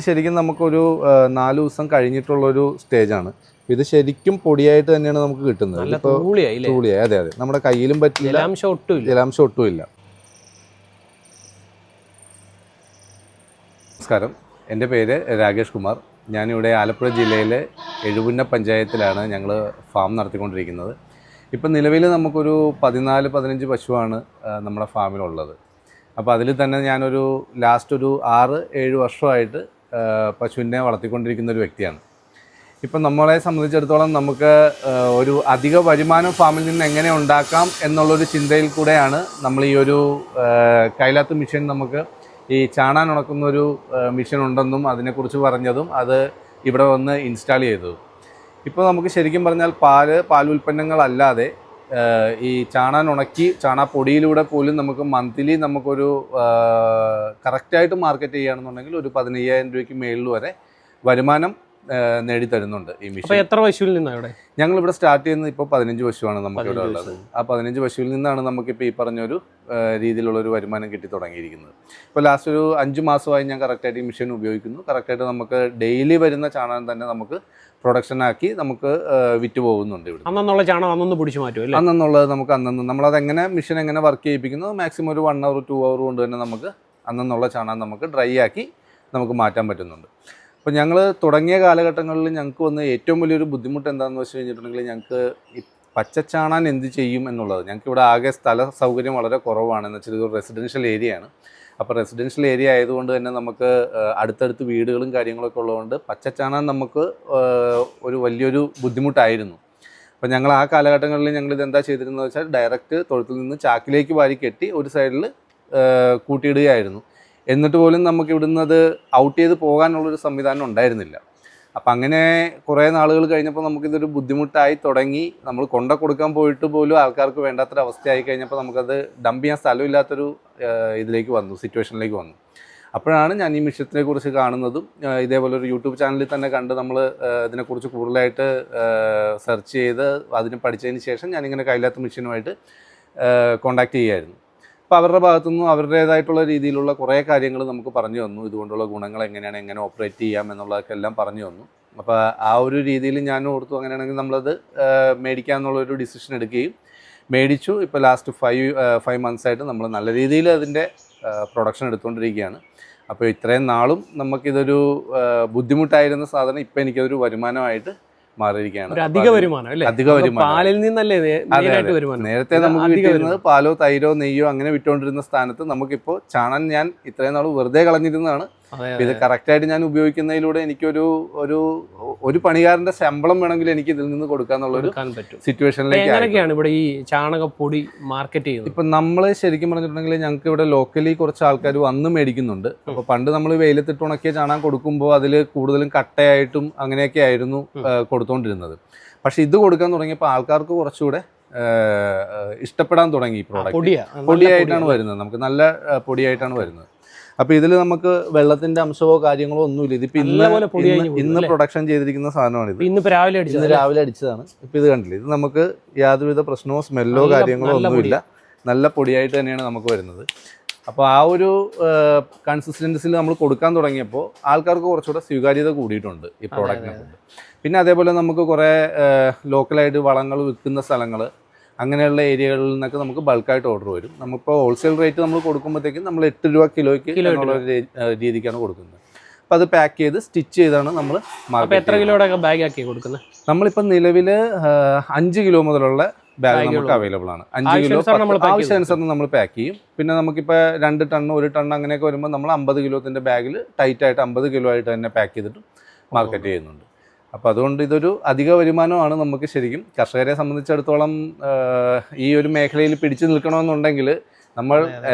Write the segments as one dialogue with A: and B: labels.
A: ശരിക്കും നമുക്കൊരു 4 ദിവസം കഴിഞ്ഞിട്ടുള്ളൊരു സ്റ്റേജാണ്. ഇത് ശരിക്കും പൊടിയായിട്ട് തന്നെയാണ് നമുക്ക് കിട്ടുന്നത്. തൂളിയായി. അതെ. നമ്മുടെ കയ്യിലും പറ്റില്ല, ജലാംശം ഒട്ടുമില്ല. നമസ്കാരം, എൻ്റെ പേര് രാകേഷ് കുമാർ. ഞാനിവിടെ ആലപ്പുഴ ജില്ലയിലെ എഴുപുന്ന പഞ്ചായത്തിലാണ് ഞങ്ങൾ ഫാം നടത്തിക്കൊണ്ടിരിക്കുന്നത്. ഇപ്പം നിലവിൽ നമുക്കൊരു 14-15 പശുവാണ് നമ്മുടെ ഫാമിലുള്ളത്. അപ്പോൾ അതിൽ തന്നെ ഞാനൊരു ലാസ്റ്റ് ഒരു 6-7 വർഷമായിട്ട് പശുവിനെ വളർത്തിക്കൊണ്ടിരിക്കുന്ന ഒരു വ്യക്തിയാണ്. ഇപ്പം നമ്മളെ സംബന്ധിച്ചിടത്തോളം നമുക്ക് ഒരു അധിക വരുമാനം ഫാമിൽ നിന്ന് എങ്ങനെ ഉണ്ടാക്കാം എന്നുള്ളൊരു ചിന്തയിൽ കൂടെയാണ് നമ്മൾ ഈ ഒരു കൈലാത്ത് മിഷൻ, നമുക്ക് ഈ ചാണാൻ ഉണക്കുന്നൊരു മിഷൻ ഉണ്ടെന്നും അതിനെക്കുറിച്ച് പറഞ്ഞതും അത് ഇവിടെ വന്ന് ഇൻസ്റ്റാൾ ചെയ്തതും. ഇപ്പോൾ നമുക്ക് ശരിക്കും പറഞ്ഞാൽ പാലുൽപ്പന്നങ്ങളല്ലാതെ ഈ ചാണാൻ ഉണക്കി ചാണാപ്പൊടിയിലൂടെ പോലും നമുക്ക് മന്ത്ലി നമുക്കൊരു കറക്റ്റായിട്ട് മാർക്കറ്റ് ചെയ്യുകയാണെന്നുണ്ടെങ്കിൽ ഒരു 15,000 രൂപയ്ക്ക് മേളിൽ വരെ വരുമാനം നേടിത്തരുന്നുണ്ട് ഈ മിഷൻ.
B: എത്ര പശുവിൽ നിന്നാണ് ഇവിടെ?
A: ഞങ്ങളിവിടെ സ്റ്റാർട്ട് ചെയ്യുന്നത് ഇപ്പോൾ 15 പശുവാണ് നമുക്കിവിടെ ഉള്ളത്. ആ 15 പശുവിൽ നിന്നാണ് നമുക്കിപ്പോൾ ഈ പറഞ്ഞൊരു രീതിയിലുള്ളൊരു വരുമാനം കിട്ടി തുടങ്ങിയിരിക്കുന്നത്. ഇപ്പോൾ ലാസ്റ്റ് ഒരു 5 മാസമായി ഞാൻ കറക്റ്റായിട്ട് ഈ മിഷൻ ഉപയോഗിക്കുന്നു. കറക്റ്റായിട്ട് നമുക്ക് ഡെയിലി വരുന്ന ചാണകം തന്നെ നമുക്ക് പ്രൊഡക്ഷനാക്കി നമുക്ക് വിറ്റ് പോകുന്നുണ്ട്. ഇവിടെ
B: അന്നുള്ള ചാണകം അന്നൊന്ന് പിടിച്ചു മാറ്റും.
A: അന്നുള്ളത് നമുക്ക് നമ്മളതെങ്ങനെ മിഷൻ എങ്ങനെ വർക്ക് ചെയ്യിപ്പിക്കുന്നു, മാക്സിമം ഒരു 1 hour 2 hour കൊണ്ട് തന്നെ നമുക്ക് അന്നുള്ള ചാണകം നമുക്ക് ഡ്രൈ ആക്കി നമുക്ക് മാറ്റാൻ പറ്റുന്നുണ്ട്. അപ്പോൾ ഞങ്ങൾ തുടങ്ങിയ കാലഘട്ടങ്ങളിൽ ഞങ്ങൾക്ക് വന്ന് ഏറ്റവും വലിയൊരു ബുദ്ധിമുട്ട് എന്താണെന്ന് വെച്ച് കഴിഞ്ഞിട്ടുണ്ടെങ്കിൽ, ഞങ്ങൾക്ക് ഈ പച്ചച്ചാണാൻ എന്ത് ചെയ്യും എന്നുള്ളത്. ഞങ്ങൾക്ക് ഇവിടെ ആകെ സ്ഥല സൗകര്യം വളരെ കുറവാണ്. എന്ന് വെച്ചാൽ ഇതൊരു റെസിഡൻഷ്യൽ ഏരിയയാണ്. അപ്പോൾ റെസിഡൻഷ്യൽ ഏരിയ ആയതുകൊണ്ട് തന്നെ നമുക്ക് അടുത്തടുത്ത് വീടുകളും കാര്യങ്ങളൊക്കെ ഉള്ളതുകൊണ്ട് പച്ചച്ചാണാൻ നമുക്ക് ഒരു വലിയൊരു ബുദ്ധിമുട്ടായിരുന്നു. അപ്പോൾ ഞങ്ങൾ ആ കാലഘട്ടങ്ങളിൽ ഞങ്ങളിത് എന്താ ചെയ്തിരുന്നത് വെച്ചാൽ, ഡയറക്റ്റ് തൊഴുത്തിൽ നിന്ന് ചാക്കിലേക്ക് വാരി കെട്ടി ഒരു സൈഡിൽ കൂട്ടിയിടുകയായിരുന്നു. എന്നിട്ട് പോലും നമുക്ക് ഇവിടുന്ന് അത് ഔട്ട് ചെയ്ത് പോകാനുള്ളൊരു സംവിധാനം ഉണ്ടായിരുന്നില്ല. അപ്പം അങ്ങനെ കുറേ നാളുകൾ കഴിഞ്ഞപ്പോൾ നമുക്കിതൊരു ബുദ്ധിമുട്ടായി തുടങ്ങി. നമ്മൾ കൊടുക്കാൻ പോയിട്ട് പോലും ആൾക്കാർക്ക് വേണ്ടാത്തൊരവസ്ഥയായി കഴിഞ്ഞപ്പോൾ നമുക്കത് ഡംപ് ചെയ്യാൻ സ്ഥലമില്ലാത്തൊരു സിറ്റുവേഷനിലേക്ക് വന്നു. അപ്പോഴാണ് ഞാൻ ഈ മിഷത്തിനെ കുറിച്ച് കാണുന്നതും ഇതേപോലെ ഒരു യൂട്യൂബ് ചാനലിൽ തന്നെ കണ്ട് നമ്മൾ ഇതിനെക്കുറിച്ച് കൂടുതലായിട്ട് സെർച്ച് ചെയ്ത് അതിന് പഠിച്ചതിന് ശേഷം ഞാനിങ്ങനെ കൈലാത്ത് മിഷനുമായിട്ട് കോണ്ടാക്ട് ചെയ്യുമായിരുന്നു. അപ്പോൾ അവരുടെ ഭാഗത്തുനിന്നും അവരുടേതായിട്ടുള്ള രീതിയിലുള്ള കുറേ കാര്യങ്ങൾ നമുക്ക് പറഞ്ഞു തന്നു. ഇതുകൊണ്ടുള്ള ഗുണങ്ങൾ എങ്ങനെ ഓപ്പറേറ്റ് ചെയ്യാം എന്നുള്ളതൊക്കെ എല്ലാം പറഞ്ഞു തന്നു. അപ്പോൾ ആ ഒരു രീതിയിൽ ഞാൻ ഓർത്തു, അങ്ങനെയാണെങ്കിൽ നമ്മളത് മേടിക്കാമെന്നുള്ളൊരു ഡിസിഷൻ എടുക്കുകയും മേടിച്ചു. ഇപ്പോൾ ലാസ്റ്റ് 5 മന്ത്സായിട്ട് നമ്മൾ നല്ല രീതിയിൽ അതിൻ്റെ പ്രൊഡക്ഷൻ എടുത്തുകൊണ്ടിരിക്കുകയാണ്. അപ്പോൾ ഇത്രയും നാളും നമുക്കിതൊരു ബുദ്ധിമുട്ടായിരുന്ന സാധനം ഇപ്പോൾ എനിക്കതൊരു വരുമാനമായിട്ട് മാറിയിരിക്കുകയാണ്.
B: അധിക വരുമാനം പാലിൽ നിന്നല്ലേ
A: നേരത്തെ നമുക്ക് കിട്ടിയിരുന്നത് പാലോ തൈരോ നെയ്യോ അങ്ങനെ വിറ്റുകൊണ്ടിരുന്ന സ്ഥാനത്ത് നമുക്കിപ്പോൾ ചാണൻ ഞാൻ ഇത്രയും നാൾ വെറുതെ കളഞ്ഞിരുന്നതാണ്. ഇത് കറക്റ്റായിട്ട് ഞാൻ ഉപയോഗിക്കുന്നതിലൂടെ എനിക്കൊരു ഒരു പണിക്കാരന്റെ ശമ്പളം വേണമെങ്കിൽ എനിക്ക് ഇതിൽ നിന്ന് കൊടുക്കാന്നുള്ളൊരു സിറ്റുവേഷനിലേക്കാണ്
B: ഇവിടെ ഈ ചാണകപ്പൊടി മാർക്കറ്റ് ചെയ്യുന്നത്.
A: ഇപ്പൊ നമ്മൾ ശരിക്കും പറഞ്ഞിട്ടുണ്ടെങ്കിൽ ഞങ്ങൾക്ക് ഇവിടെ ലോക്കലി കുറച്ച് ആൾക്കാർ വന്ന് മേടിക്കുന്നുണ്ട്. അപ്പൊ പണ്ട് നമ്മൾ വെയിലത്തിട്ട് ഉണക്കിയ ചാണകം കൊടുക്കുമ്പോൾ അതിൽ കൂടുതലും കട്ടയായിട്ടും അങ്ങനെയൊക്കെ ആയിരുന്നു കൊടുത്തുകൊണ്ടിരുന്നത്. പക്ഷെ ഇത് കൊടുക്കാൻ തുടങ്ങിയപ്പോൾ ആൾക്കാർക്ക് കുറച്ചുകൂടെ ഇഷ്ടപ്പെടാൻ തുടങ്ങി. ഈ പ്രോഡക്റ്റ് പൊടിയായിട്ടാണ് വരുന്നത്, നമുക്ക് നല്ല പൊടിയായിട്ടാണ് വരുന്നത്. അപ്പോൾ ഇതിൽ നമുക്ക് വെള്ളത്തിന്റെ അംശമോ കാര്യങ്ങളോ ഒന്നുമില്ല. ഇതിപ്പോൾ ഇന്ന് പ്രൊഡക്ഷൻ ചെയ്തിരിക്കുന്ന സാധനമാണ്. ഇത് ഇന്ന് രാവിലെ അടിച്ചതാണ്. ഇപ്പോൾ ഇത് കണ്ടില്ല, ഇത് നമുക്ക് യാതൊരുവിധ പ്രശ്നമോ സ്മെല്ലോ കാര്യങ്ങളോ ഒന്നുമില്ല. നല്ല പൊടിയായിട്ട് തന്നെയാണ് നമുക്ക് വരുന്നത്. അപ്പോൾ ആ ഒരു കൺസിസ്റ്റൻസിൽ നമ്മൾ കൊടുക്കാൻ തുടങ്ങിയപ്പോൾ ആൾക്കാർക്ക് കുറച്ചുകൂടെ സ്വീകാര്യത കൂടിയിട്ടുണ്ട് ഈ പ്രോഡക്റ്റിനെ കൊണ്ട്. പിന്നെ അതേപോലെ നമുക്ക് കുറേ ലോക്കലായിട്ട് വളങ്ങൾ വിൽക്കുന്ന സ്ഥലങ്ങൾ, അങ്ങനെയുള്ള ഏരിയകളിൽ നിന്നൊക്കെ നമുക്ക് ബൾക്കായിട്ട് ഓർഡർ വരും. നമുക്കിപ്പോൾ ഹോൾസെയിൽ റേറ്റ് നമ്മൾ കൊടുക്കുമ്പോഴത്തേക്കും നമ്മൾ 8 രൂപ കിലോയ്ക്ക് എന്നുള്ള രീതിക്കാണ് കൊടുക്കുന്നത്. അപ്പോൾ അത് പാക്ക് ചെയ്ത് സ്റ്റിച്ച് ചെയ്താണ് നമ്മൾ മാർക്കറ്റ്.
B: എത്ര കിലോയുടെ ബാഗ് ആക്കി കൊടുക്കുന്നത്?
A: നമ്മളിപ്പോൾ നിലവിൽ 5 കിലോ മുതലുള്ള ബാഗ് നമുക്ക് അവൈലബിൾ ആണ്. 5 കിലോ ആവശ്യാനുസരണം നമ്മൾ പാക്ക് ചെയ്യും. പിന്നെ നമുക്കിപ്പോൾ 2 ടൺ 1 ടൺ അങ്ങനെയൊക്കെ വരുമ്പോൾ നമ്മൾ 50 കിലോത്തിൻ്റെ ബാഗിൽ ടൈറ്റായിട്ട് 50 കിലോ ആയിട്ട് തന്നെ പാക്ക് ചെയ്തിട്ട് മാർക്കറ്റ് ചെയ്യുന്നുണ്ട്. അപ്പോൾ അതുകൊണ്ട് ഇതൊരു അധിക വരുമാനമാണ് നമുക്ക്. ശരിക്കും കർഷകരെ സംബന്ധിച്ചിടത്തോളം ഈ ഒരു മേഖലയിൽ പിടിച്ചു നിൽക്കണമെന്നുണ്ടെങ്കിൽ നമ്മൾ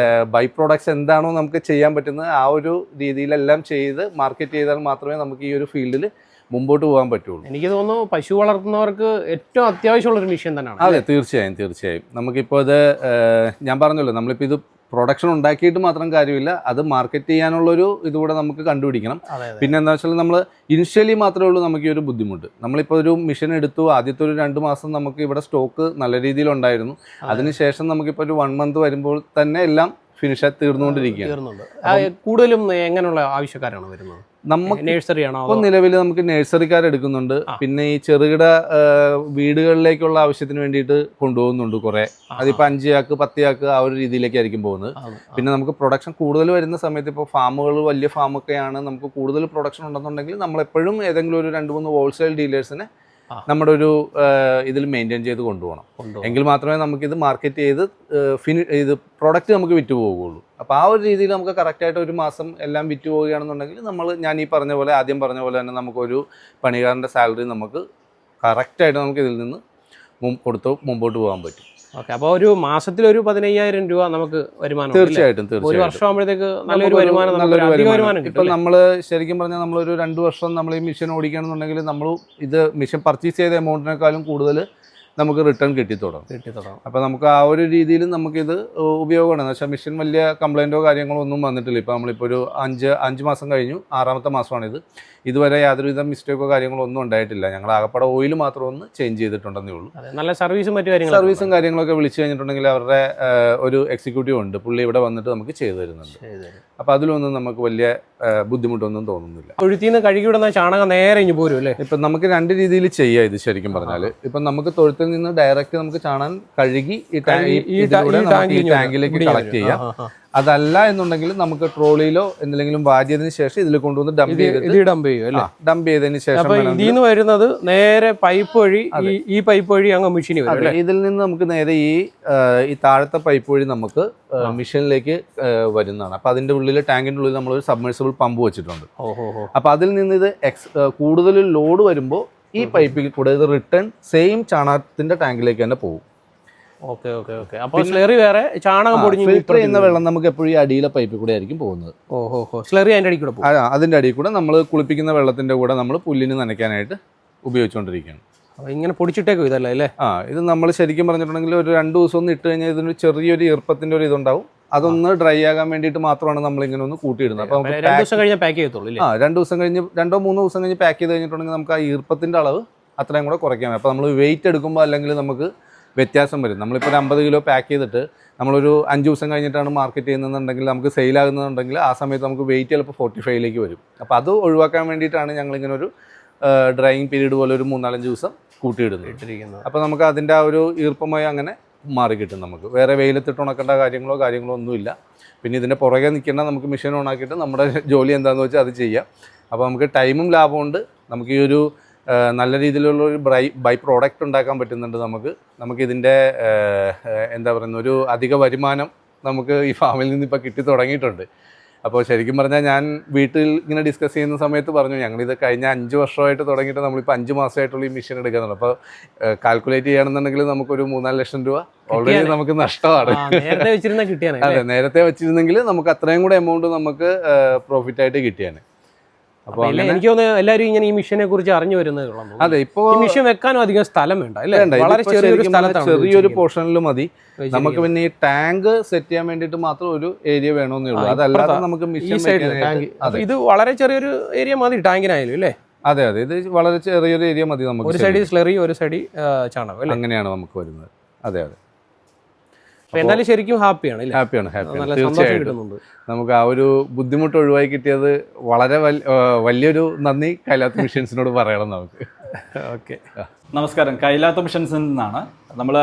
A: ബൈ പ്രോഡക്ട്സ് എന്താണോ നമുക്ക് ചെയ്യാൻ പറ്റുന്നത് ആ ഒരു രീതിയിലെല്ലാം ചെയ്ത് മാർക്കറ്റ് ചെയ്താൽ മാത്രമേ നമുക്ക് ഈ ഒരു ഫീൽഡിൽ മുമ്പോട്ട് പോകാൻ പറ്റുള്ളൂ.
B: എനിക്ക് തോന്നുന്നു പശു വളർത്തുന്നവർക്ക് ഏറ്റവും അത്യാവശ്യമുള്ളൊരു മിഷൻ തന്നെയാണ്.
A: അതെ, തീർച്ചയായും. നമുക്കിപ്പോൾ ഇത് ഞാൻ പറഞ്ഞല്ലോ, നമ്മളിപ്പോൾ ഇത് പ്രൊഡക്ഷൻ ഉണ്ടാക്കിയിട്ട് മാത്രം കാര്യമില്ല, അത് മാർക്കറ്റ് ചെയ്യാനുള്ളൊരു ഇതുകൂടെ നമുക്ക് കണ്ടുപിടിക്കണം. പിന്നെ എന്താ വെച്ചാൽ നമ്മൾ ഇനിഷ്യലി മാത്രമേ ഉള്ളൂ നമുക്ക് ഈ ഒരു ബുദ്ധിമുട്ട്. നമ്മളിപ്പോൾ ഒരു മിഷൻ എടുത്തു, ആദ്യത്തെ ഒരു 2 മാസം നമുക്ക് ഇവിടെ സ്റ്റോക്ക് നല്ല രീതിയിലുണ്ടായിരുന്നു. അതിനുശേഷം നമുക്കിപ്പോൾ ഒരു 1 മന്ത് വരുമ്പോൾ തന്നെ എല്ലാം ഫിനിഷായി തീർന്നുകൊണ്ടിരിക്കുകയാണ്.
B: കൂടുതലും എങ്ങനെയുള്ള ആവശ്യക്കാരാണ് വരുന്നത്?
A: നമുക്ക്
B: നഴ്സറി ആണോ?
A: ഇപ്പോൾ നിലവിൽ നമുക്ക് നഴ്സറിക്കാർ എടുക്കുന്നുണ്ട്, പിന്നെ ഈ ചെറുകിട വീടുകളിലേക്കുള്ള ആവശ്യത്തിന് വേണ്ടിയിട്ട് കൊണ്ടുപോകുന്നുണ്ട് കുറേ. അതിപ്പോൾ 5 ചാക്ക് 10 ചാക്ക് ആ ഒരു രീതിയിലേക്കായിരിക്കും പോകുന്നത്. പിന്നെ നമുക്ക് പ്രൊഡക്ഷൻ കൂടുതൽ വരുന്ന സമയത്ത് ഇപ്പോൾ ഫാമുകൾ വലിയ ഫാമൊക്കെയാണ്, നമുക്ക് കൂടുതൽ പ്രൊഡക്ഷൻ ഉണ്ടെന്നുണ്ടെങ്കിൽ നമ്മളെപ്പോഴും ഏതെങ്കിലും ഒരു 2-3 ഹോൾസെയിൽ ഡീലേഴ്സിനെ നമ്മുടെ ഒരു ഇതിൽ മെയിൻറ്റെയിൻ ചെയ്ത് കൊണ്ടുപോകണം. എങ്കിൽ മാത്രമേ നമുക്കിത് മാർക്കറ്റ് ചെയ്ത് ഇത് പ്രൊഡക്റ്റ് നമുക്ക് വിറ്റ് പോകുകയുള്ളൂ. അപ്പോൾ ആ ഒരു രീതിയിൽ നമുക്ക് കറക്റ്റായിട്ട് ഒരു മാസം എല്ലാം വിറ്റ് പോവുകയാണെന്നുണ്ടെങ്കിൽ ഞാൻ ഈ പറഞ്ഞ പോലെ ആദ്യം പറഞ്ഞ പോലെ തന്നെ നമുക്കൊരു പണിക്കാരൻ്റെ സാലറി നമുക്ക് കറക്റ്റായിട്ട് നമുക്ക് ഇതിൽ നിന്ന് മുമ്പോട്ട് പോകാൻ പറ്റും.
B: ഓക്കെ, അപ്പോൾ ഒരു മാസത്തിൽ ഒരു 15,000 രൂപ നമുക്ക് വരുമാനം.
A: തീർച്ചയായിട്ടും
B: ഒരു വർഷം ആകുമ്പോഴത്തേക്ക് നല്ലൊരു വരുമാനം.
A: ഇപ്പം നമ്മൾ ശരിക്കും പറഞ്ഞാൽ നമ്മളൊരു 2 വർഷം നമ്മൾ ഈ മിഷൻ ഓടിക്കുകയാണെന്നുണ്ടെങ്കിൽ നമ്മൾ ഇത് മിഷൻ പർച്ചേസ് ചെയ്ത എമൗണ്ടിനേക്കാളും കൂടുതൽ നമുക്ക് റിട്ടേൺ കിട്ടിത്തുടങ്ങും. അപ്പോൾ നമുക്ക് ആ ഒരു രീതിയിൽ നമുക്കിത് ഉപയോഗമാണ്. എന്ന് വെച്ചാൽ മിഷൻ വലിയ കംപ്ലൈൻറ്റോ കാര്യങ്ങളോ ഒന്നും വന്നിട്ടില്ല. ഇപ്പോൾ നമ്മളിപ്പോൾ ഒരു 5 മാസം കഴിഞ്ഞു, 6ാമത്തെ മാസമാണിത്. ഇതുവരെ യാതൊരുവിധ മിസ്റ്റേക്കോ കാര്യങ്ങളോ ഒന്നും ഉണ്ടായിട്ടില്ല. ഞങ്ങൾ ആകപ്പാടെ ഓയിൽ മാത്രം ഒന്ന് ചേഞ്ച് ചെയ്തിട്ടുണ്ടെന്നേ ഉള്ളൂ.
B: നല്ല സർവീസും
A: കാര്യങ്ങളൊക്കെ വിളിച്ചു കഴിഞ്ഞിട്ടുണ്ടെങ്കിൽ അവരുടെ ഒരു എക്സിക്യൂട്ടീവ് ഉണ്ട്, പുള്ളി ഇവിടെ വന്നിട്ട് നമുക്ക് ചെയ്തു തരുന്നുണ്ട്. അപ്പോൾ അതിലൊന്നും നമുക്ക് വലിയ ബുദ്ധിമുട്ടൊന്നും തോന്നുന്നില്ല.
B: തൊഴുത്തിൽ നിന്ന് കഴുകി വിടുന്ന ചാണകം നേരെ ഇഞ്ഞു പോരും അല്ലേ?
A: ഇപ്പം നമുക്ക് 2 രീതിയിൽ ചെയ്യാം ഇത് ശരിക്കും പറഞ്ഞാൽ. ഇപ്പം നമുക്ക് തൊഴുത്തിൽ നിന്ന് ഡയറക്റ്റ് നമുക്ക് ചാണകം കഴുകി ഈ ടാങ്കിലേക്ക് കളക്ട് ചെയ്യാം. അതല്ല എന്നുണ്ടെങ്കിൽ നമുക്ക് ട്രോളിയിലോ എന്തെങ്കിലും വാരിയതിന് ശേഷം ഇതിൽ കൊണ്ടുവന്ന് ഡംപ് ചെയ്തതിന് ശേഷം
B: ഇതിന്ന് വരുന്നത് നേരെ പൈപ്പ് വഴി ഈ പൈപ്പ് വഴി അങ്ങ് മെഷീൻ വരും.
A: ഇതിൽ നിന്ന് നമുക്ക് നേരെ ഈ താഴത്തെ പൈപ്പ് വഴി നമുക്ക് മെഷീനിലേക്ക് വരുന്നതാണ്. അപ്പൊ അതിന്റെ ഉള്ളിൽ ടാങ്കിന്റെ ഉള്ളിൽ നമ്മളൊരു സബ്മേഴ്സിബിൾ പമ്പ് വെച്ചിട്ടുണ്ട്. അപ്പൊ അതിൽ നിന്ന് ഇത് കൂടുതൽ ലോഡ് വരുമ്പോൾ ഈ പൈപ്പിൽ കൂടെ ഇത് റിട്ടേൺ സെയിം ചാണകത്തിന്റെ ടാങ്കിലേക്ക് തന്നെ പോകും.
B: അപ്പോൾ സ്ലറി വേറെ, ചാണകം
A: ഫിൽറ്റർ ചെയ്യുന്ന വെള്ളം നമുക്ക് എപ്പോഴും അടിയിലെ പൈപ്പിൽ കൂടെ ആയിരിക്കും പോകുന്നത്.
B: സ്ലറി അതിന്റെ അടിയിൽ കൂടെ
A: അതിന്റെ അടിയിൽ കൂടെ നമ്മൾ കുളിപ്പിക്കുന്ന വെള്ളത്തിന്റെ കൂടെ നമ്മൾ പുല്ലിന് നനയ്ക്കാനായിട്ട് ഉപയോഗിച്ചുകൊണ്ടിരിക്കുകയാണ്.
B: ഇങ്ങനെ പൊടിച്ചിട്ടേക്കും ഇതല്ല അല്ലേ?
A: ഇത് നമ്മൾ ശരിക്കും പറഞ്ഞിട്ടുണ്ടെങ്കിൽ ഒരു 2 ദിവസം ഒന്ന് ഇട്ട് കഴിഞ്ഞാൽ ഇതിന് ചെറിയൊരു ഈർപ്പത്തിന്റെ ഒരു ഇതുണ്ടാവും. അതൊന്ന് ഡ്രൈ ആകാൻ വേണ്ടിയിട്ട് മാത്രമാണ് നമ്മൾ ഇങ്ങനെ ഒന്ന് കൂട്ടിയിടുന്നത്. അപ്പോൾ
B: 2 ദിവസം കഴിഞ്ഞ് പാക്ക് ചെയ്യത്തുള്ളൂ.
A: 2 ദിവസം കഴിഞ്ഞ് 2-3 ദിവസം കഴിഞ്ഞ് പാക്ക് ചെയ്ത് കഴിഞ്ഞിട്ടുണ്ടെങ്കിൽ നമുക്ക് ആ ഈർപ്പത്തിന്റെ അളവ് അത്രയും കൂടെ കുറയ്ക്കാം. അപ്പോൾ നമ്മൾ വെയിറ്റ് എടുക്കുമ്പോൾ അല്ലെങ്കിൽ നമുക്ക് വ്യത്യാസം വരും. നമ്മളിപ്പോൾ ഒരു 50 കിലോ പാക്ക് ചെയ്തിട്ട് നമ്മളൊരു 5 ദിവസം കഴിഞ്ഞിട്ടാണ് മാർക്കറ്റ് ചെയ്യുന്നതെന്നുണ്ടെങ്കിൽ നമുക്ക് സെയിലാകുന്നുണ്ടെങ്കിൽ ആ സമയത്ത് നമുക്ക് വെയിറ്റ് ചിലപ്പോൾ 45ലേക്ക് വരും. അപ്പോൾ അത് ഒഴിവാക്കാൻ വേണ്ടിയിട്ടാണ് ഞങ്ങളിങ്ങനെ ഒരു ഡ്രൈയിങ് പീരീഡ് പോലെ ഒരു 3-4 ദിവസം കൂട്ടിയിടുന്നത്. അപ്പോൾ നമുക്ക് അതിൻ്റെ ആ ഒരു ഈർപ്പമായി അങ്ങനെ മാറി കിട്ടും. നമുക്ക് വേറെ വെയിലത്തിട്ട് ഉണക്കേണ്ട കാര്യങ്ങളോ ഒന്നുമില്ല. പിന്നെ ഇതിൻ്റെ പുറകെ നിൽക്കേണ്ട, നമുക്ക് മെഷീൻ ഓണാക്കിയിട്ട് നമ്മുടെ ജോലി എന്താണെന്ന് വെച്ചാൽ അത് ചെയ്യാം. അപ്പോൾ നമുക്ക് ടൈമും ലാഭമുണ്ട്. നമുക്ക് ഈ ഒരു നല്ല രീതിയിലുള്ള ഒരു ബൈ പ്രോഡക്റ്റ് ഉണ്ടാക്കാൻ പറ്റുന്നുണ്ട്. നമുക്കിതിൻ്റെ എന്താ പറയുന്ന ഒരു അധിക വരുമാനം നമുക്ക് ഈ ഫാമിൽ നിന്ന് ഇപ്പോൾ കിട്ടി തുടങ്ങിയിട്ടുണ്ട്. അപ്പോൾ ശരിക്കും പറഞ്ഞാൽ ഞാൻ വീട്ടിൽ ഇങ്ങനെ ഡിസ്കസ് ചെയ്യുന്ന സമയത്ത് പറഞ്ഞു, ഞങ്ങളിത് കഴിഞ്ഞ 5 വർഷമായിട്ട് തുടങ്ങിയിട്ട് നമ്മളിപ്പോൾ 5 മാസമായിട്ടുള്ള ഈ മെഷീൻ എടുക്കുന്നുണ്ട്. അപ്പോൾ കാൽക്കുലേറ്റ് ചെയ്യുകയാണെന്നുണ്ടെങ്കിൽ നമുക്കൊരു 3-4 ലക്ഷം രൂപ ഓൾറെഡി നമുക്ക് നഷ്ടമാണ്. അതെ, നേരത്തെ വെച്ചിരുന്നെങ്കിൽ നമുക്ക് അത്രയും കൂടെ എമൗണ്ട് നമുക്ക് പ്രോഫിറ്റ് ആയിട്ട് കിട്ടിയാണ്.
B: അപ്പോൾ എനിക്ക് തോന്നുന്നു എല്ലാവരും ഇങ്ങനെ ഈ മിഷനെ കുറിച്ച് അറിഞ്ഞു വരുന്നത്.
A: അതെ, ഇപ്പോൾ
B: മിഷൻ വെക്കാനും അധികം സ്ഥലം വേണ്ട അല്ലേ? വളരെ
A: ചെറിയൊരു പോർഷനിൽ മതി നമുക്ക്. പിന്നെ ഈ ടാങ്ക് സെറ്റ് ചെയ്യാൻ വേണ്ടിയിട്ട് മാത്രം ഒരു ഏരിയ വേണമെന്നേ ഉള്ളൂ. അതല്ലാതെ നമുക്ക് മിഷൻ
B: ഇത് വളരെ ചെറിയൊരു ഏരിയ മതി ടാങ്കിനായാലും അല്ലേ?
A: അതെ, ഇത് വളരെ ചെറിയൊരു ഏരിയ മതി നമുക്ക്.
B: ഒരു സൈഡിൽ സ്ലറി, ഒരു സൈഡിൽ ചാണകം,
A: അങ്ങനെയാണ് നമുക്ക് വരുന്നത്. അതെ.
B: എന്തായാലും ശരിക്കും ഹാപ്പിയാണ്.
A: തീർച്ചയായിട്ടും നമുക്ക് ആ ഒരു ബുദ്ധിമുട്ട് ഒഴിവായി കിട്ടിയത് വളരെ വലിയൊരു നന്ദി കൈലാത്ത് മിഷൻസിനോട് പറയണം നമുക്ക്.
B: ഓക്കെ,
C: നമസ്കാരം. കൈലാത്ത് മിഷൻസിൽ നിന്നാണ്. നമ്മൾ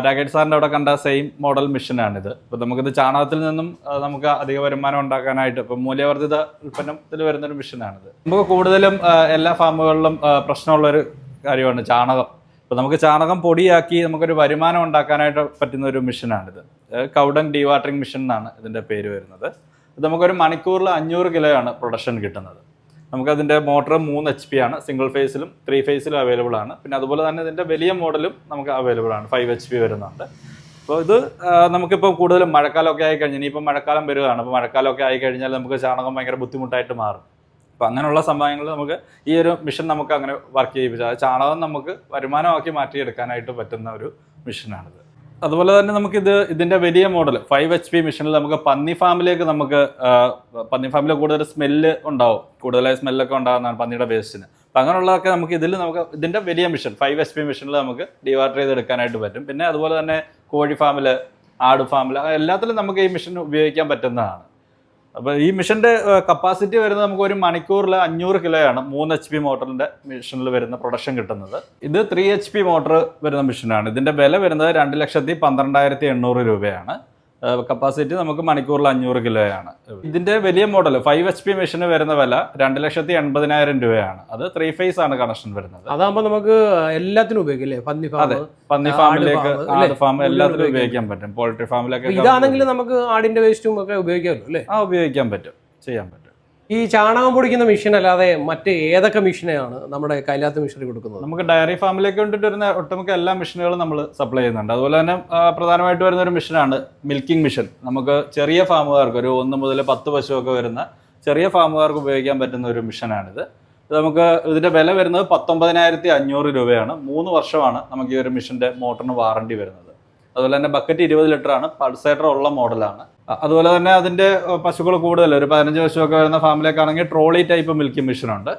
C: രാകേഷ് സാറിൻ്റെ അവിടെ കണ്ട സെയിം മോഡൽ മിഷനാണിത്. ഇപ്പോൾ നമുക്കിത് ചാണകത്തിൽ നിന്നും നമുക്ക് അധിക വരുമാനം ഉണ്ടാക്കാനായിട്ട് ഇപ്പം മൂല്യവർദ്ധിത ഉൽപ്പന്നത്തിൽ വരുന്നൊരു മിഷനാണിത്. നമുക്ക് കൂടുതലും എല്ലാ ഫാമുകളിലും പ്രശ്നമുള്ളൊരു കാര്യമാണ് ചാണകം. അപ്പോൾ നമുക്ക് ചാണകം പൊടിയാക്കി നമുക്കൊരു വരുമാനം ഉണ്ടാക്കാനായിട്ട് പറ്റുന്ന ഒരു മിഷനാണിത്. കൗഡൻ ഡീവാട്ടറിങ് മിഷൻ എന്നാണ് ഇതിൻ്റെ പേര് വരുന്നത്. ഇത് നമുക്കൊരു മണിക്കൂറിൽ 500 കിലോയാണ് പ്രൊഡക്ഷൻ കിട്ടുന്നത്. നമുക്കതിൻ്റെ മോട്ടർ 3 HP ആണ്. സിംഗിൾ ഫേസിലും 3 ഫേസിലും അവൈലബിൾ ആണ്. പിന്നെ അതുപോലെ തന്നെ ഇതിൻ്റെ വലിയ മോഡലും നമുക്ക് അവൈലബിൾ ആണ്. 5 HP വരുന്നുണ്ട്. അപ്പോൾ ഇത് നമുക്കിപ്പോൾ കൂടുതലും മഴക്കാലമൊക്കെ ആയി കഴിഞ്ഞാൽ, ഇനിയിപ്പോൾ മഴക്കാലം വരികയാണ്. അപ്പോൾ മഴക്കാലമൊക്കെ ആയി കഴിഞ്ഞാൽ നമുക്ക് ചാണകം ഭയങ്കര ബുദ്ധിമുട്ടായിട്ട് മാറും. അപ്പോൾ അങ്ങനെയുള്ള സംഭവങ്ങൾ നമുക്ക് ഈ ഒരു മിഷൻ നമുക്ക് അങ്ങനെ വർക്ക് ചെയ്യിപ്പിച്ചാൽ ചാണകം നമുക്ക് വരുമാനമാക്കി മാറ്റിയെടുക്കാനായിട്ട് പറ്റുന്ന ഒരു മിഷനാണിത്. അതുപോലെ തന്നെ ഇതിൻ്റെ വലിയ മോഡൽ 5 HP മിഷനിൽ നമുക്ക് പന്നി ഫാമിലേക്ക് പന്നി ഫാമിൽ കൂടുതൽ സ്മെല്ല് ഉണ്ടാവും. കൂടുതലായി സ്മെല്ലൊക്കെ ഉണ്ടാകുന്നതാണ് പന്നിയുടെ വേസ്റ്റിന്. അപ്പം അങ്ങനെയുള്ളതൊക്കെ നമുക്ക് ഇതിൻ്റെ വലിയ മിഷൻ 5 HP മിഷനിൽ നമുക്ക് ഡിവാട്ടർ ചെയ്തെടുക്കാനായിട്ട് പറ്റും. പിന്നെ അതുപോലെ തന്നെ കോഴി ഫാമിൽ, ആട് ഫാമിൽ, എല്ലാത്തിലും നമുക്ക് ഈ മിഷൻ ഉപയോഗിക്കാൻ പറ്റുന്നതാണ്. അപ്പോൾ ഈ മിഷന്റെ കപ്പാസിറ്റി വരുന്നത് നമുക്ക് ഒരു മണിക്കൂറിൽ 500 കിലോയാണ് 3 HP മോട്ടറിന്റെ മിഷനിൽ വരുന്ന പ്രൊഡക്ഷൻ കിട്ടുന്നത്. ഇത് 3 HP മോട്ടർ വരുന്ന മിഷനാണ്. ഇതിന്റെ വില വരുന്നത് 2,12,800 രൂപയാണ്. കപ്പാസിറ്റി നമുക്ക് മണിക്കൂറിൽ 500 കിലോയാണ്. ഇതിന്റെ വലിയ മോഡൽ 5 HP മെഷീന് വരുന്ന വില 2,80,000 രൂപയാണ്. അത് 3 ഫേസ് ആണ് കണക്ഷൻ വരുന്നത്.
B: അതാകുമ്പോൾ നമുക്ക് എല്ലാത്തിനും ഉപയോഗിക്കും അല്ലേ?
C: പന്നി ഫാമിലേക്ക്, ആട് ഫാം എല്ലാത്തിലും ഉപയോഗിക്കാൻ പറ്റും. പോൾട്രി ഫാമിലൊക്കെ
B: ഇതാണെങ്കിൽ നമുക്ക് ആടിന്റെ വേസ്റ്റും ഒക്കെ ഉപയോഗിക്കാമല്ലോ അല്ലേ?
C: ഉപയോഗിക്കാൻ പറ്റും, ചെയ്യാൻ പറ്റും.
B: ഈ ചാണകം പൊടിക്കുന്ന മെഷീൻ അല്ലാതെ മറ്റ് ഏതൊക്കെ മെഷീനാണ് നമ്മുടെ കൈലാത്ത മെഷീനറി കൊടുക്കുന്നത്?
C: നമുക്ക് ഡയറി ഫാമിലേക്ക് വേണ്ടിയിട്ട് വരുന്ന ഒട്ടുമിക്ക എല്ലാ മെഷീനുകളും നമ്മൾ സപ്ലൈ ചെയ്യുന്നുണ്ട്. അതുപോലെ തന്നെ പ്രധാനമായിട്ട് വരുന്ന ഒരു മെഷീനാണ് മിൽക്കിംഗ് മെഷീൻ. നമുക്ക് ചെറിയ ഫാമുകാർക്ക് ഒരു 1 മുതൽ 10 പശുവൊക്കെ വരുന്ന ചെറിയ ഫാമുകാർക്ക് ഉപയോഗിക്കാൻ പറ്റുന്ന ഒരു മെഷീനാണിത്. ഇത് നമുക്ക് ഇതിന്റെ വില വരുന്നത് 19,500 രൂപയാണ്. 3 വർഷമാണ് നമുക്ക് ഈ ഒരു മെഷീന്റെ മോട്ടറിന് വാറണ്ടി വരുന്നത്. അതുപോലെ തന്നെ ബക്കറ്റ് 20 ലിറ്ററാണ്, പൾസേറ്റർ ഉള്ള മോഡലാണ്. അതുപോലെ തന്നെ അതിന്റെ പശുക്കൾ കൂടുതൽ ഒരു 15 പശുവൊക്കെ വരുന്ന ഫാമിലേക്കാണെങ്കിൽ ട്രോളി ടൈപ്പ് മിൽക്കിംഗ് മെഷീനുണ്ട്.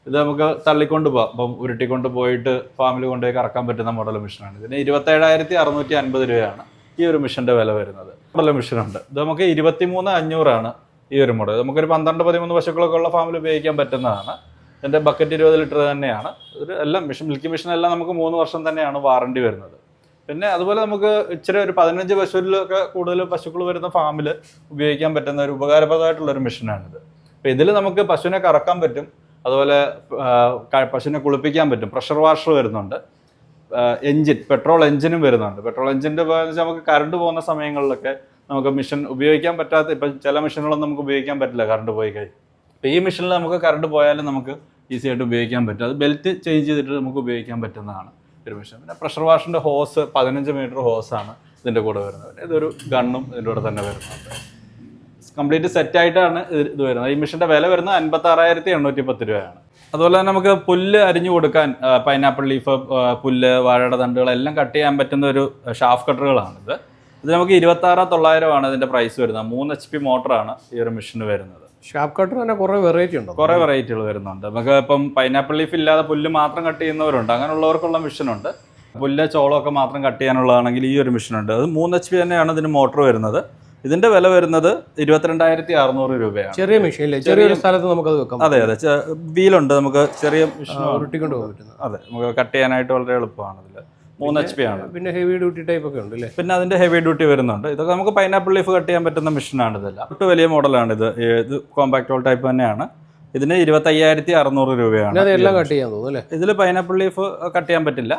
C: ഇത് നമുക്ക് തള്ളിക്കൊണ്ട് പോകാം, ഇപ്പം ഉരുട്ടിക്കൊണ്ട് പോയിട്ട് ഫാമിൽ കൊണ്ടുപോയി കറക്കാൻ പറ്റുന്ന മോഡൽ മെഷീനാണ്. ഇതിന് 27,650 രൂപയാണ് ഈ ഒരു മെഷീന്റെ വില വരുന്നത്. മോഡൽ മെഷീനുണ്ട്. ഇത് നമുക്ക് 23,500 ഈ ഒരു മോഡൽ. നമുക്കൊരു 12-13 പശുക്കളൊക്കെ ഉള്ള ഫാമിൽ ഉപയോഗിക്കാൻ പറ്റുന്നതാണ്. ഇതിന്റെ ബക്കറ്റ് 20 ലിറ്റർ തന്നെയാണ്. ഒരു എല്ലാം മിൽക്കിംഗ് മെഷീൻ എല്ലാം നമുക്ക് 3 വർഷം തന്നെയാണ് വാറണ്ടി വരുന്നത്. പിന്നെ അതുപോലെ നമുക്ക് ഇച്ചിരി ഒരു 15 പശുവിലൊക്കെ കൂടുതൽ പശുക്കൾ വരുന്ന ഫാമിൽ ഉപയോഗിക്കാൻ പറ്റുന്ന ഒരു ഉപകാരപ്രദമായിട്ടുള്ള ഒരു മെഷീനാണിത്. അപ്പോൾ ഇതിൽ നമുക്ക് പശുവിനെ കറക്കാൻ പറ്റും, അതുപോലെ പശുവിനെ കുളിപ്പിക്കാൻ പറ്റും. പ്രഷർ വാഷർ വരുന്നുണ്ട്, എഞ്ചിൻ പെട്രോൾ എഞ്ചിനും വരുന്നുണ്ട്. പെട്രോൾ എഞ്ചിൻ്റെ നമുക്ക് കറണ്ട് പോകുന്ന സമയങ്ങളിലൊക്കെ നമുക്ക് മെഷീൻ ഉപയോഗിക്കാൻ പറ്റാത്ത, ഇപ്പം ചില മെഷീനുകളൊന്നും നമുക്ക് ഉപയോഗിക്കാൻ പറ്റില്ല കറണ്ട് പോയി കഴിഞ്ഞ്. അപ്പോൾ ഈ മെഷീനിൽ നമുക്ക് കറണ്ട് പോയാലും നമുക്ക് ഈസി ആയിട്ട് ഉപയോഗിക്കാൻ പറ്റും. അത് ബെൽറ്റ് ചേഞ്ച് ചെയ്തിട്ട് നമുക്ക് ഉപയോഗിക്കാൻ പറ്റുന്നതാണ് ഒരു മെഷീൻ. പിന്നെ പ്രഷർ വാഷിൻ്റെ ഹോസ് 15 മീറ്റർ ഹോസാണ് ഇതിൻ്റെ കൂടെ വരുന്നത്. ഇതൊരു ഗണ്ണും ഇതിൻ്റെ കൂടെ തന്നെ വരുന്നുണ്ട്. കംപ്ലീറ്റ് സെറ്റായിട്ടാണ് ഇത് വരുന്നത്. ഈ മെഷീൻ്റെ വില വരുന്നത് 56,810 രൂപയാണ്. അതുപോലെ തന്നെ നമുക്ക് പുല്ല് അരിഞ്ഞു കൊടുക്കാൻ പൈനാപ്പിൾ ലീഫ്, പുല്ല്, വാഴയുടെ തണ്ടുകളെല്ലാം കട്ട് ചെയ്യാൻ പറ്റുന്ന ഒരു ഷാഫ് കട്ടറുകളാണിത്. ഇത് നമുക്ക് 26,900 ഇതിൻ്റെ പ്രൈസ് വരുന്നത്. 3 HP മോട്ടറാണ് ഈ ഒരു മെഷീന് വരുന്നത്.
B: ഷാപ്പ് കട്ടർ തന്നെ കുറേ വെറൈറ്റി ഉണ്ടോ? കുറേ
C: വെറൈറ്റികൾ വരുന്നുണ്ട്. നമുക്ക് ഇപ്പം പൈനാപ്പിൾ ലീഫ് ഇല്ലാതെ പുല്ല് മാത്രം കട്ട് ചെയ്യുന്നവരുണ്ട്. അങ്ങനെയുള്ളവർക്കുള്ള മെഷീനുണ്ട്. പുല്ല് ചോളമൊക്കെ മാത്രം കട്ട് ചെയ്യാനുള്ളതാണെങ്കിൽ ഈ ഒരു മെഷീനുണ്ട്. അത് 3 HP തന്നെയാണ് ഇതിന് മോട്ടർ വരുന്നത്. ഇതിന്റെ വില വരുന്നത് 22,600 രൂപയാണ്.
B: ചെറിയ മെഷീൻ അല്ലേ? ചെറിയൊരു സ്ഥലത്ത് നമുക്കത് വെക്കാം.
C: അതെ, വീലുണ്ട്, നമുക്ക് ചെറിയ മെഷീൻ
B: ഉരുട്ടിക്കൊണ്ട് പോകാൻ പറ്റുന്നത്.
C: അതെ, നമുക്ക് കട്ട് ചെയ്യാനായിട്ട് വളരെ എളുപ്പമാണ്. ഇതിൽ 3 HP ആണ്.
B: പിന്നെ ഹെവി ഡ്യൂട്ടി ടൈപ്പ് ഒക്കെ ഉണ്ട് അല്ലേ?
C: പിന്നെ അതിന്റെ ഹെവി ഡ്യൂട്ടി വരുന്നുണ്ട്. ഇതൊക്കെ നമുക്ക് പൈനാപ്പിൾ ലീഫ് കട്ട് ചെയ്യാൻ പറ്റുന്ന മെഷീനാണ്. ഇതെല്ലാം ഒട്ട് വലിയ മോഡലാണ്. ഇത് കോമ്പാക്ട് ഹോൾ ടൈപ്പ് തന്നെയാണ്. ഇതിന് 25,600 രൂപയാണ്.
B: അതെല്ലാം കട്ട് ചെയ്യാൻ തോന്നുന്നു അല്ലേ?
C: ഇതിൽ പൈനാപ്പിൾ ലീഫ് കട്ട് ചെയ്യാൻ പറ്റില്ല.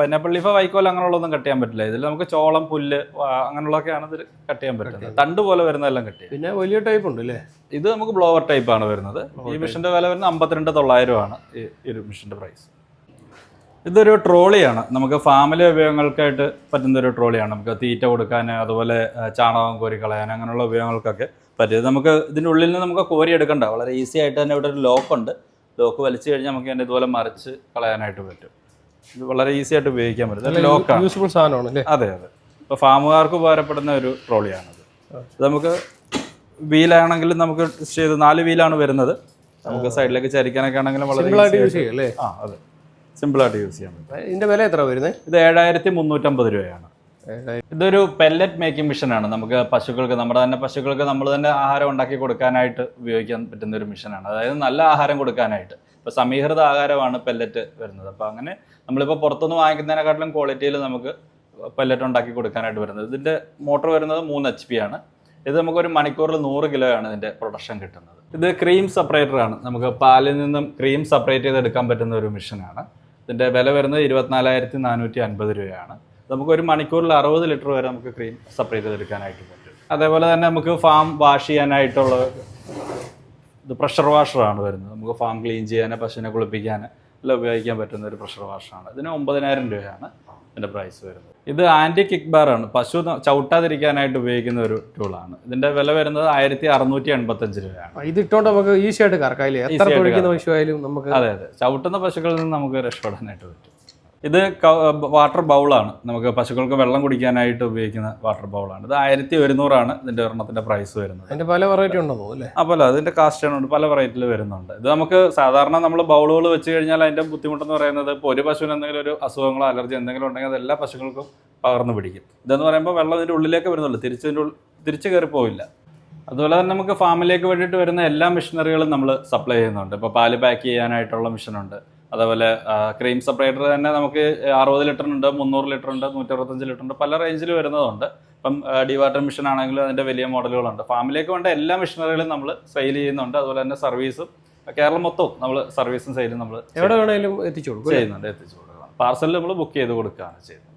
C: പൈനാപ്പിൾ ലീഫ്, വൈക്കോൽ അങ്ങനെയുള്ളതൊന്നും കട്ട് ചെയ്യാൻ പറ്റില്ല. ഇതിൽ നമുക്ക് ചോളം, പുല്ല് അങ്ങനെയുള്ളതൊക്കെയാണ് ഇതിൽ കട്ട് ചെയ്യാൻ പറ്റുന്നത്. തണ്ട് പോലെ വരുന്നതെല്ലാം കട്ട് ചെയ്യാം.
B: പിന്നെ വലിയ ടൈപ്പ് ഉണ്ട് അല്ലേ?
C: ഇത് നമുക്ക് ബ്ലോവർ ടൈപ്പ് ആണ് വരുന്നത്. ഈ മെഷീന്റെ വില വരുന്നത് 52,900 ഈ ഒരു മെഷീന്റെ പ്രൈസ്. ഇതൊരു ട്രോളിയാണ്. നമുക്ക് ഫാമിലി ഉപയോഗങ്ങൾക്കായിട്ട് പറ്റുന്ന ഒരു ട്രോളിയാണ്. നമുക്ക് തീറ്റ കൊടുക്കാൻ, അതുപോലെ ചാണകം കോരി കളയാൻ, അങ്ങനെയുള്ള ഉപയോഗങ്ങൾക്കൊക്കെ പറ്റിയത്. നമുക്ക് ഇതിൻ്റെ ഉള്ളിൽ നിന്ന് നമുക്ക് കോരി എടുക്കണ്ട, വളരെ ഈസി ആയിട്ട് തന്നെ ഇവിടെ ഒരു ലോക്കുണ്ട്. ലോക്ക് വലിച്ചു കഴിഞ്ഞാൽ നമുക്ക് തന്നെ ഇതുപോലെ മറിച്ച് കളയാനായിട്ട് പറ്റും. ഇത് വളരെ ഈസി ആയിട്ട് ഉപയോഗിക്കാൻ പറ്റും. ലോക്കാണ്,
B: യൂസ്ഫുൾ സാധനമാണ് അല്ലേ?
C: അതെ. ഇപ്പോൾ ഫാമുകാർക്ക് ഉപകാരപ്പെടുന്ന ഒരു ട്രോളിയാണത്. ഇത് നമുക്ക് വീലാണെങ്കിലും നമുക്ക് ചെയ്ത് 4 വീലാണ് വരുന്നത്. നമുക്ക് സൈഡിലേക്ക് ചരിക്കാനൊക്കെ ആണെങ്കിലും വളരെ
B: സിമ്പിളായിട്ട് യൂസ് ചെയ്യും അല്ലേ?
C: അതെ, സിമ്പിളായിട്ട് യൂസ് ചെയ്യാൻ പറ്റും.
B: ഇതിന്റെ വില എത്ര വരുന്നത്?
C: ഇത് 7,350 രൂപയാണ്. ഇതൊരു പെല്ലറ്റ് മേക്കിംഗ് മെഷീനാണ്. നമുക്ക് പശുക്കൾക്ക്, നമ്മുടെ തന്നെ പശുക്കൾക്ക് നമ്മൾ തന്നെ ആഹാരം ഉണ്ടാക്കി കൊടുക്കാനായിട്ട് ഉപയോഗിക്കാൻ പറ്റുന്ന ഒരു മെഷീനാണ്. അതായത് നല്ല ആഹാരം കൊടുക്കാനായിട്ട്. ഇപ്പോൾ സമീകൃത ആഹാരമാണ് പെല്ലറ്റ് വരുന്നത്. അപ്പോൾ അങ്ങനെ നമ്മളിപ്പോൾ പുറത്തുനിന്ന് വാങ്ങിക്കുന്നതിനെക്കാട്ടിലും ക്വാളിറ്റിയിൽ നമുക്ക് പെല്ലറ്റ് ഉണ്ടാക്കി കൊടുക്കാനായിട്ട് വരുന്നത്. ഇതിൻ്റെ മോട്ടർ വരുന്നത് 3 HP ആണ്. ഇത് നമുക്കൊരു മണിക്കൂറിൽ 100 കിലോയാണ് ഇതിൻ്റെ പ്രൊഡക്ഷൻ കിട്ടുന്നത്. ഇത് ക്രീം സെപ്പറേറ്ററാണ്. നമുക്ക് പാലിൽ നിന്നും ക്രീം സെപ്പറേറ്റ് ചെയ്തെടുക്കാൻ പറ്റുന്ന ഒരു മെഷീനാണ്. ഇതിൻ്റെ വില വരുന്നത് 24,450 രൂപയാണ്. നമുക്കൊരു മണിക്കൂറിൽ 60 ലിറ്റർ വരെ നമുക്ക് ക്രീം സെപ്പറേറ്റ് ചെയ്തെടുക്കാനായിട്ട് പറ്റും. അതേപോലെ തന്നെ നമുക്ക് ഫാം വാഷ് ചെയ്യാനായിട്ടുള്ള ഇത് പ്രഷർ വാഷറാണ് വരുന്നത്. നമുക്ക് ഫാം ക്ലീൻ ചെയ്യാൻ, പശുവിനെ കുളിപ്പിക്കാൻ എല്ലാം ഉപയോഗിക്കാൻ പറ്റുന്ന ഒരു പ്രഷർ വാഷറാണ്. ഇതിന് 9,000 രൂപയാണ് ഇതിൻ്റെ പ്രൈസ് വരുന്നത്. ഇത് ആൻറ്റി കിക്ക് ബാറാണ്. പശു ചവിട്ടാതിരിക്കാനായിട്ട് ഉപയോഗിക്കുന്ന ഒരു ടൂളാണ്. ഇതിൻ്റെ വില വരുന്നത് 1,685 രൂപയാണ്.
B: ഇത് ഇട്ടുകൊണ്ട് നമുക്ക് ഈസി ആയിട്ട് കറക്കായില്ലേ? എത്ര തൊഴിക്കുന്ന പശു ആയാലും നമുക്ക്.
C: അതെ, ചവിട്ടുന്ന പശുക്കളിൽ നിന്ന് നമുക്ക് രക്ഷപ്പെടാനായിട്ട് പറ്റും. ഇത് വാട്ടർ ബൗളാണ്. നമുക്ക് പശുക്കൾക്ക് വെള്ളം കുടിക്കാനായിട്ട് ഉപയോഗിക്കുന്ന വാട്ടർ ബൗളാണ്. ഇത് 1,100 ഇതിൻ്റെ ഒരെണ്ണത്തിൻ്റെ പ്രൈസ് വരുന്നത്.
B: അതിൻ്റെ പല വെറൈറ്റി ഉണ്ടെന്നോ അല്ലേ?
C: അപ്പോൾ അതിൻ്റെ കാസ്റ്റ് ഉണ്ട്, പല വെറൈറ്റിയിൽ വരുന്നുണ്ട്. ഇത് നമുക്ക് സാധാരണ നമ്മൾ ബൗളുകൾ വെച്ച് കഴിഞ്ഞാൽ അതിൻ്റെ ബുദ്ധിമുട്ടെന്ന് പറയുന്നത്, ഇപ്പോൾ ഒരു പശുവിന് എന്തെങ്കിലും ഒരു അസുഖങ്ങളോ അലർജി എന്തെങ്കിലും ഉണ്ടെങ്കിൽ അത് എല്ലാ പശുക്കൾക്കും പകർന്നു പിടിക്കും. ഇതെന്ന് പറയുമ്പോൾ വെള്ളം ഇതിൻ്റെ ഉള്ളിലേക്ക് വരുന്നുള്ളൂ, തിരിച്ച് കയറി പോവില്ല. അതുപോലെ തന്നെ നമുക്ക് ഫാമിലേക്ക് വേണ്ടിയിട്ട് വരുന്ന എല്ലാ മെഷീനറികളും നമ്മൾ സപ്ലൈ ചെയ്യുന്നുണ്ട്. ഇപ്പോൾ പാല് പാക്ക് ചെയ്യാനായിട്ടുള്ള മെഷീനുണ്ട്, അതേപോലെ ക്രീം സെപ്പറേറ്റർ തന്നെ നമുക്ക് 60 ലിറ്ററുണ്ട്, 300 ലിറ്ററുണ്ട്, 165 ലിറ്ററുണ്ട്, പല റേഞ്ചിൽ വരുന്നതുണ്ട്. ഇപ്പം ഡിവാട്ടർ മെഷീൻ ആണെങ്കിലും അതിൻ്റെ വലിയ മോഡലുകളുണ്ട്. ഫാമിലേക്ക് വേണ്ട എല്ലാ മെഷീനറികളും നമ്മൾ സെയിൽ ചെയ്യുന്നുണ്ട്. അതുപോലെ തന്നെ സർവീസും കേരളം മൊത്തവും നമ്മൾ സർവീസും സെയിലും നമ്മൾ
B: എവിടെ വേണമെങ്കിലും എത്തിച്ചു കൊടുക്കും.
C: ചെയ്യുന്നുണ്ട്, എത്തിച്ചു കൊടുക്കണം. പാർസലിൽ നമ്മൾ ബുക്ക് ചെയ്ത് കൊടുക്കുകയാണ് ചെയ്യുന്നത്.